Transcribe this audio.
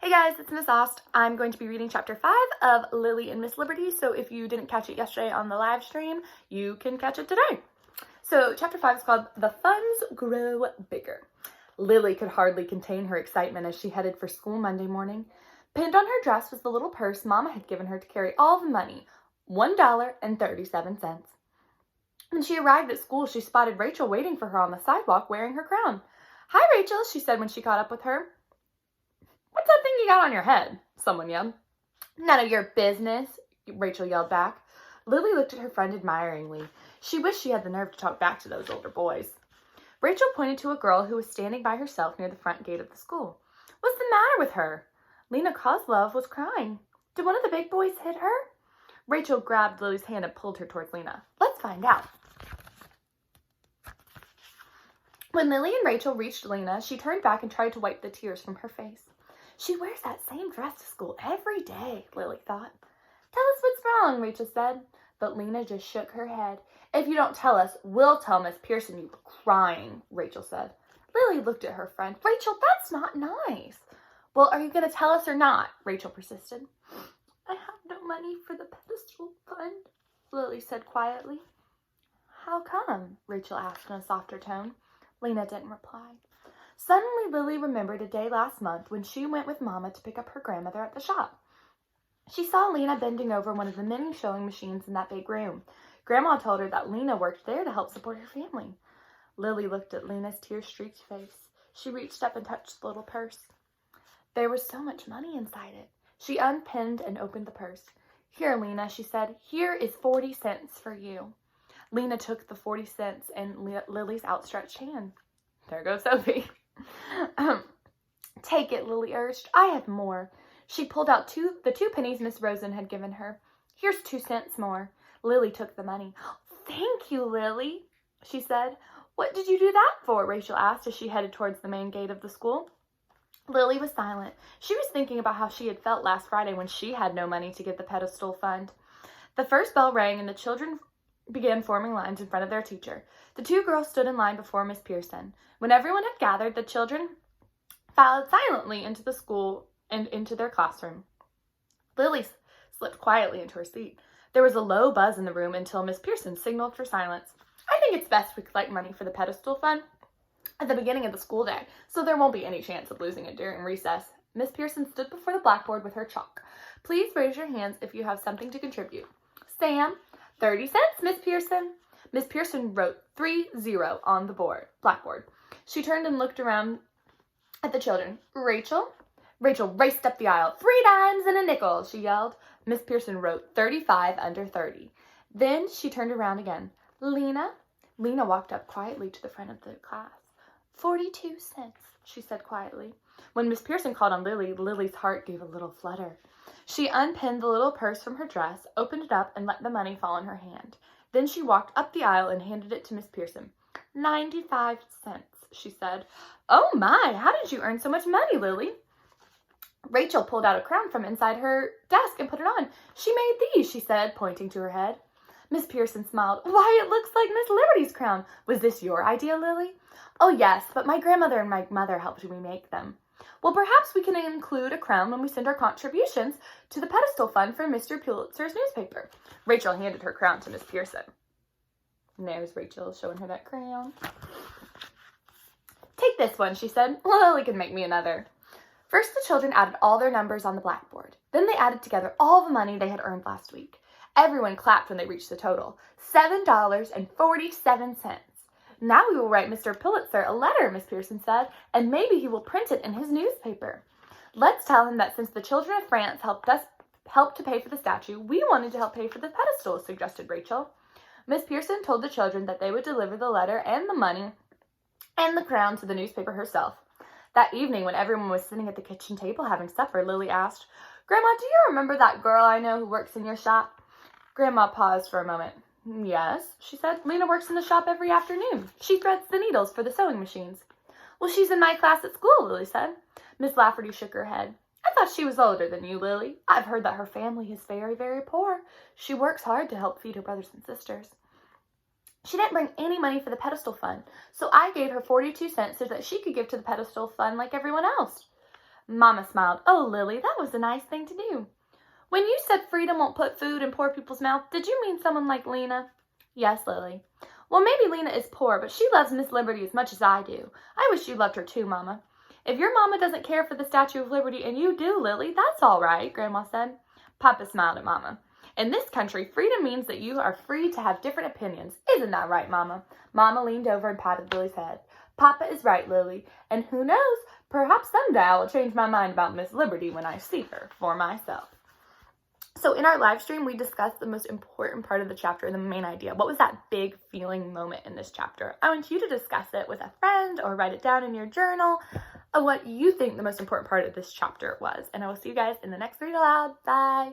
Hey guys, it's Miss Ost. I'm going to be reading chapter 5 of Lily and Miss Liberty, so if you didn't catch it yesterday on the live stream, you can catch it today. So chapter 5 is called The Funds Grow Bigger. Lily could hardly contain her excitement as she headed for school Monday morning. Pinned on her dress was the little purse Mama had given her to carry all the money, $1.37. When she arrived at school, she spotted Rachel waiting for her on the sidewalk wearing her crown. "Hi, Rachel," she said when she caught up with her. "What's that thing you got on your head?" someone yelled. "None of your business," Rachel yelled back. Lily looked at her friend admiringly. She wished she had the nerve to talk back to those older boys. Rachel pointed to a girl who was standing by herself near the front gate of the school. "What's the matter with her?" Lena Kozlov was crying. "Did one of the big boys hit her?" Rachel grabbed Lily's hand and pulled her towards Lena. "Let's find out." When Lily and Rachel reached Lena, she turned back and tried to wipe the tears from her face. "She wears that same dress to school every day," Lily thought. "Tell us what's wrong," Rachel said. But Lena just shook her head. "If you don't tell us, we'll tell Miss Pearson you were crying," Rachel said. Lily looked at her friend. "Rachel, that's not nice." "Well, are you going to tell us or not?" Rachel persisted. "I have no money for the pedestal fund," Lily said quietly. "How come?" Rachel asked in a softer tone. Lena didn't reply. Suddenly, Lily remembered a day last month when she went with Mama to pick up her grandmother at the shop. She saw Lena bending over one of the many sewing machines in that big room. Grandma told her that Lena worked there to help support her family. Lily looked at Lena's tear-streaked face. She reached up and touched the little purse. There was so much money inside it. She unpinned and opened the purse. "Here, Lena," she said. "Here is 40 cents for you." Lena took the 40 cents in Lily's outstretched hand. "There goes Sophie." "Take it," Lily urged. "I have more." She pulled out the two pennies Miss Rosen had given her. "Here's 2 cents more." Lily took the money. "Thank you, Lily," she said. "What did you do that for?" Rachel asked as she headed towards the main gate of the school. Lily was silent. She was thinking about how she had felt last Friday when she had no money to give the pedestal fund. The first bell rang and the children began forming lines in front of their teacher. The 2 girls stood in line before Miss Pearson. When everyone had gathered, the children filed silently into the school and into their classroom. Lily slipped quietly into her seat. There was a low buzz in the room until Miss Pearson signaled for silence. "I think it's best we collect money for the pedestal fund at the beginning of the school day, so there won't be any chance of losing it during recess." Miss Pearson stood before the blackboard with her chalk. "Please raise your hands if you have something to contribute." "Sam." 30 cents, Miss Pearson." Miss Pearson wrote 30 on the blackboard. She turned and looked around at the children. "Rachel?" Rachel raced up the aisle. 3 dimes and a nickel," she yelled. Miss Pearson wrote 35 under 30. Then she turned around again. "Lena?" Lena walked up quietly to the front of the class. 42 cents, she said quietly. When Miss Pearson called on Lily, Lily's heart gave a little flutter. She unpinned the little purse from her dress, opened it up, and let the money fall in her hand. Then she walked up the aisle and handed it to Miss Pearson. 95 cents, she said. "Oh my, how did you earn so much money, Lily?" Rachel pulled out a crown from inside her desk and put it on. "She made these," she said, pointing to her head. Miss Pearson smiled. "Why, it looks like Miss Liberty's crown. Was this your idea, Lily?" "Oh, yes, but my grandmother and my mother helped me make them." "Well, perhaps we can include a crown when we send our contributions to the pedestal fund for Mr. Pulitzer's newspaper." Rachel handed her crown to Miss Pearson. And there's Rachel showing her that crown. "Take this one," she said. "Lily can make me another." First, the children added all their numbers on the blackboard. Then they added together all the money they had earned last week. Everyone clapped when they reached the total, $7.47. "Now we will write Mr. Pulitzer a letter," Miss Pearson said, "and maybe he will print it in his newspaper. Let's tell him that since the children of France helped to pay for the statue, we wanted to help pay for the pedestal," suggested Rachel. Miss Pearson told the children that they would deliver the letter and the money and the crown to the newspaper herself. That evening, when everyone was sitting at the kitchen table having supper, Lily asked, "Grandma, do you remember that girl I know who works in your shop?" Grandma paused for a moment. "Yes," she said. "Lena works in the shop every afternoon. She threads the needles for the sewing machines." "Well, she's in my class at school," Lily said. Miss Lafferty shook her head. "I thought she was older than you, Lily. I've heard that her family is very, very poor. She works hard to help feed her brothers and sisters." "She didn't bring any money for the pedestal fund, so I gave her 42 cents so that she could give to the pedestal fund like everyone else." Mama smiled. Oh, Lily, that was a nice thing to do. When you said freedom won't put food in poor people's mouth, did you mean someone like Lena? Yes, Lily. Well, maybe Lena is poor, but she loves Miss Liberty as much as I do. I wish you loved her too, Mama. If your mama doesn't care for the Statue of Liberty and you do, Lily, that's all right, Grandma said. Papa smiled at Mama. In this country, freedom means that you are free to have different opinions. Isn't that right, Mama? Mama leaned over and patted Lily's head. Papa is right, Lily. And who knows, perhaps someday I will change my mind about Miss Liberty when I see her for myself. So in our live stream, we discussed the most important part of the chapter, the main idea. What was that big feeling moment in this chapter? I want you to discuss it with a friend or write it down in your journal of what you think the most important part of this chapter was. And I will see you guys in the next Read Aloud. Bye.